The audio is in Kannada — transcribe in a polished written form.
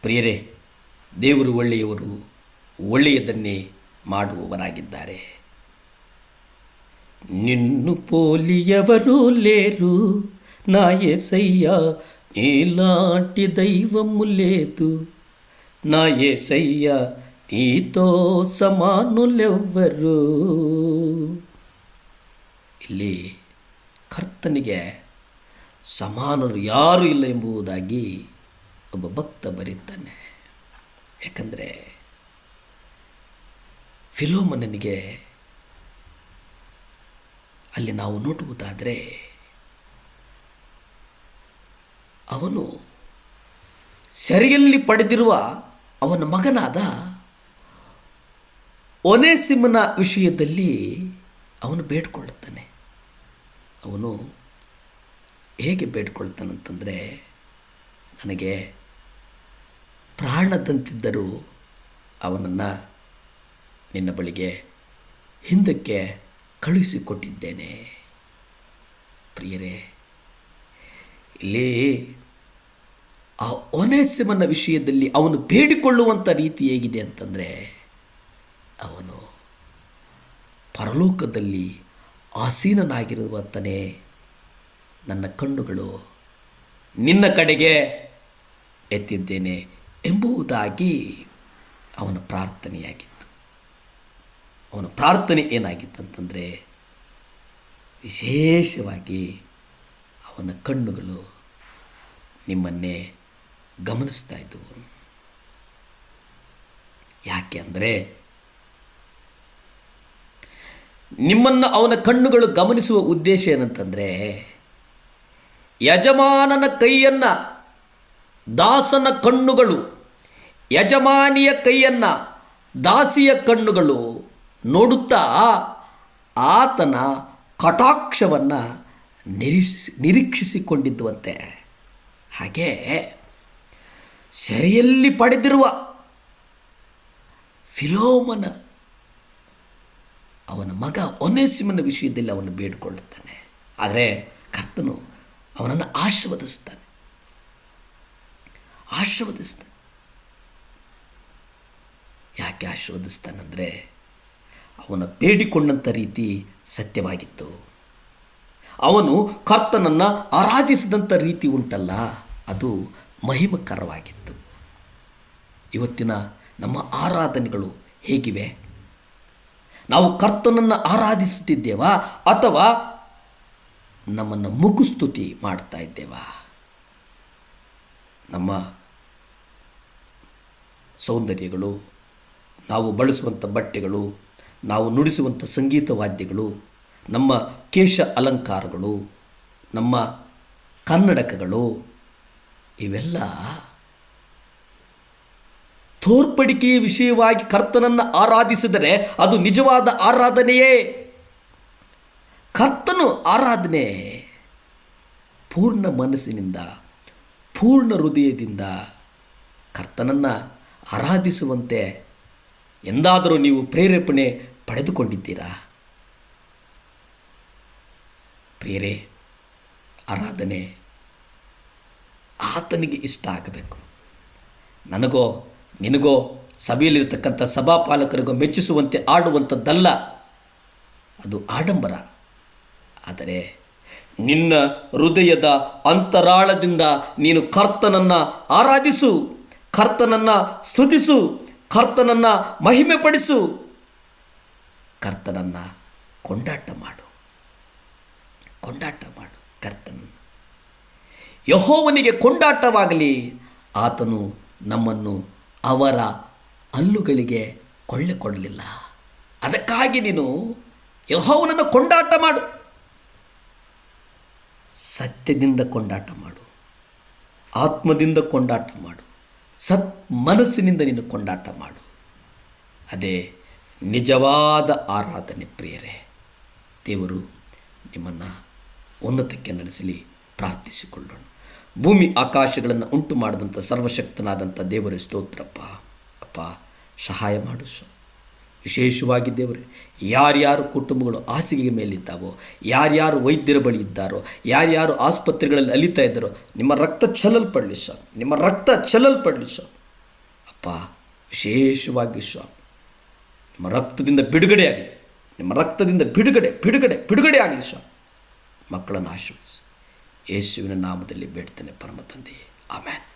ಪ್ರಿಯರೇ, ದೇವರು ಒಳ್ಳೆಯವರು, ಒಳ್ಳೆಯದನ್ನೇ ಮಾಡುವವರಾಗಿದ್ದಾರೆ. ನಿನ್ನು ಪೋಲಿಯವರು ಲೇರು నా యేసయ్యా, నీలాంటి దైవము లేదు. నా యేసయ్యా, నీతో ಸಮಾನುಲೆವ್ವರು. ಇಲ್ಲಿ ಕರ್ತನಿಗೆ ಸಮಾನರು ಯಾರೂ ಇಲ್ಲ ಎಂಬುದಾಗಿ ಒಬ್ಬ ಭಕ್ತ ಬರೀತಾನೆ. ಯಾಕಂದರೆ ಫಿಲೋಮನನಿಗೆ ಅಲ್ಲಿ ನಾವು ನೋಡುವುದಾದರೆ ಅವನು ಸೆರೆಯಲ್ಲಿ ಪಡೆದಿರುವ ಅವನ ಮಗನಾದ ಒನೇಸಿಮನ ವಿಷಯದಲ್ಲಿ ಅವನು ಬೇಡ್ಕೊಳ್ಳುತ್ತಾನೆ. ಅವನು ಹೇಗೆ ಬೇಡ್ಕೊಳ್ತಾನಂತಂದರೆ, ನನಗೆ ಪ್ರಾಣದಂತಿದ್ದರೂ ಅವನನ್ನು ನಿನ್ನ ಬಳಿಗೆ ಹಿಂದಕ್ಕೆ ಕಳುಹಿಸಿಕೊಟ್ಟಿದ್ದೇನೆ. ಪ್ರಿಯರೇ, ಇಲ್ಲಿ ಆ ಒನೇಸಿಮನ ವಿಷಯದಲ್ಲಿ ಅವನು ಬೇಡಿಕೊಳ್ಳುವಂಥ ರೀತಿ ಹೇಗಿದೆ ಅಂತಂದರೆ, ಅವನು ಪರಲೋಕದಲ್ಲಿ ಆಸೀನನಾಗಿರುವಂತನೇ ನನ್ನ ಕಣ್ಣುಗಳು ನಿನ್ನ ಕಡೆಗೆ ಎತ್ತಿದ್ದೇನೆ ಎಂಬುದಾಗಿ ಅವನ ಪ್ರಾರ್ಥನೆಯಾಗಿತ್ತು. ಅವನ ಪ್ರಾರ್ಥನೆ ಏನಾಗಿತ್ತಂತಂದರೆ, ವಿಶೇಷವಾಗಿ ಅವನ ಕಣ್ಣುಗಳು ನಿಮ್ಮನ್ನೇ ಗಮನಿಸ್ತಾ ಇದ್ದವು. ಯಾಕೆ ಅಂದರೆ, ನಿಮ್ಮನ್ನು ಅವನ ಕಣ್ಣುಗಳು ಗಮನಿಸುವ ಉದ್ದೇಶ ಏನಂತಂದರೆ, ಯಜಮಾನನ ಕೈಯನ್ನು ದಾಸನ ಕಣ್ಣುಗಳು, ಯಜಮಾನಿಯ ಕೈಯನ್ನು ದಾಸಿಯ ಕಣ್ಣುಗಳು ನೋಡುತ್ತಾ ಆತನ ಕಟಾಕ್ಷವನ್ನು ನಿರೀಕ್ಷಿಸಿಕೊಂಡಿದ್ದುವಂತೆ. ಹಾಗೆ ಸೆರೆಯಲ್ಲಿ ಪಡೆದಿರುವ ಫಿಲೋಮನ ಅವನ ಮಗ ಒನೇಸಿಮನ ವಿಷಯದಲ್ಲಿ ಅವನು ಬೇಡಿಕೊಳ್ಳುತ್ತಾನೆ. ಆದರೆ ಕರ್ತನು ಅವನನ್ನು ಆಶೀರ್ವದಿಸ್ತಾನೆ. ಯಾಕೆ ಆಶೀರ್ವದಿಸ್ತಾನೆಂದರೆ, ಅವನ ಬೇಡಿಕೊಂಡಂಥ ರೀತಿ ಸತ್ಯವಾಗಿತ್ತು. ಅವನು ಕರ್ತನನ್ನು ಆರಾಧಿಸಿದಂಥ ರೀತಿ ಉಂಟಲ್ಲ, ಅದು ಮಹಿಮಕರವಾಗಿತ್ತು. ಇವತ್ತಿನ ನಮ್ಮ ಆರಾಧನೆಗಳು ಹೇಗಿವೆ? ನಾವು ಕರ್ತನನ್ನು ಆರಾಧಿಸುತ್ತಿದ್ದೇವಾ ಅಥವಾ ನಮ್ಮನ್ನು ಮುಖಸ್ತುತಿ ಮಾಡ್ತಾ ಇದ್ದೇವಾ? ನಮ್ಮ ಸೌಂದರ್ಯಗಳು, ನಾವು ಬಳಸುವಂಥ ಬಟ್ಟೆಗಳು, ನಾವು ನುಡಿಸುವಂಥ ಸಂಗೀತ ವಾದ್ಯಗಳು, ನಮ್ಮ ಕೇಶ ಅಲಂಕಾರಗಳು, ನಮ್ಮ ಕನ್ನಡಕಗಳು, ಇವೆಲ್ಲ ತೋರ್ಪಡಿಕೆಯ ವಿಷಯವಾಗಿ ಕರ್ತನನ್ನು ಆರಾಧಿಸಿದರೆ ಅದು ನಿಜವಾದ ಆರಾಧನೆಯೇ. ಕರ್ತನು ಆರಾಧನೆ ಪೂರ್ಣ ಮನಸ್ಸಿನಿಂದ, ಪೂರ್ಣ ಹೃದಯದಿಂದ ಕರ್ತನನ್ನು ಆರಾಧಿಸುವಂತೆ ಎಂದಾದರೂ ನೀವು ಪ್ರೇರೇಪಣೆ ಪಡೆದುಕೊಂಡಿದ್ದೀರಾ? ಪ್ರಿಯರೇ, ಆರಾಧನೆ ಆತನಿಗೆ ಇಷ್ಟ ಆಗಬೇಕು. ನನಗೋ ನಿನಗೋ ಸಭೆಯಲ್ಲಿರ್ತಕ್ಕಂಥ ಸಭಾಪಾಲಕರಿಗೋ ಮೆಚ್ಚಿಸುವಂತೆ ಆಡುವಂಥದ್ದಲ್ಲ, ಅದು ಆಡಂಬರ. ಆದರೆ ನಿನ್ನ ಹೃದಯದ ಅಂತರಾಳದಿಂದ ನೀನು ಕರ್ತನನ್ನು ಆರಾಧಿಸು, ಕರ್ತನನ್ನು ಸ್ತುತಿಸು, ಕರ್ತನನ್ನು ಮಹಿಮೆಪಡಿಸು, ಕರ್ತನನ್ನು ಕೊಂಡಾಟ ಮಾಡು ಕರ್ತನನ್ನು. ಯೆಹೋವನಿಗೆ ಕೊಂಡಾಟವಾಗಲಿ, ಆತನು ನಮ್ಮನ್ನು ಅವರ ಹಲ್ಲುಗಳಿಗೆ ಕೊಳ್ಳೆ ಕೊಡಲಿಲ್ಲ. ಅದಕ್ಕಾಗಿ ನೀನು ಯೆಹೋವನನ್ನು ಕೊಂಡಾಟ ಮಾಡು, ಸತ್ಯದಿಂದ ಕೊಂಡಾಟ ಮಾಡು, ಆತ್ಮದಿಂದ ಕೊಂಡಾಟ ಮಾಡು, ಮನಸ್ಸಿನಿಂದ ನೀನು ಕೊಂಡಾಟ ಮಾಡು. ಅದೇ ನಿಜವಾದ ಆರಾಧನೆ. ಪ್ರಿಯರೇ, ದೇವರು ನಿಮ್ಮನ್ನು ಉನ್ನತಕ್ಕೆ ನಡೆಸಲಿ. ಪ್ರಾರ್ಥಿಸಿಕೊಳ್ಳೋಣ. ಭೂಮಿ ಆಕಾಶಗಳನ್ನು ಉಂಟು ಮಾಡಿದಂಥ ಸರ್ವಶಕ್ತನಾದಂಥ ದೇವರೇ ಸ್ತೋತ್ರಪ್ಪ. ಅಪ್ಪ, ಸಹಾಯ ಮಾಡು. ವಿಶೇಷವಾಗಿ ದೇವರೇ, ಯಾರ್ಯಾರು ಕುಟುಂಬಗಳು ಹಾಸಿಗೆಯ ಮೇಲಿದ್ದಾವೋ, ಯಾರ್ಯಾರು ವೈದ್ಯರ ಬಳಿ ಇದ್ದಾರೋ, ಯಾರ್ಯಾರು ಆಸ್ಪತ್ರೆಗಳಲ್ಲಿ ಅಲಿತಾ ಇದ್ದಾರೋ, ನಿಮ್ಮ ರಕ್ತ ಚೆಲ್ಲಲ್ಪಡಲಿ ಸರ್, ನಿಮ್ಮ ರಕ್ತ ಚೆಲ್ಲಲ್ಪಡಲಿ ಸರ್. ಅಪ್ಪ, ವಿಶೇಷವಾಗಿ ಸ್ವಾಮಿ ನಿಮ್ಮ ರಕ್ತದಿಂದ ಬಿಡುಗಡೆ ಆಗಲಿ, ನಿಮ್ಮ ರಕ್ತದಿಂದ ಬಿಡುಗಡೆ ಆಗಲಿ ಸ್ವಾಮಿ. ಮಕ್ಕಳನ್ನು ಆಶೀರ್ವದಿಸಿ ಯೇಸುವಿನ ನಾಮದಲ್ಲಿ ಬೇಡ್ತೇನೆ ಪರಮ ತಂದೆಯೇ, ಆಮೆನ್.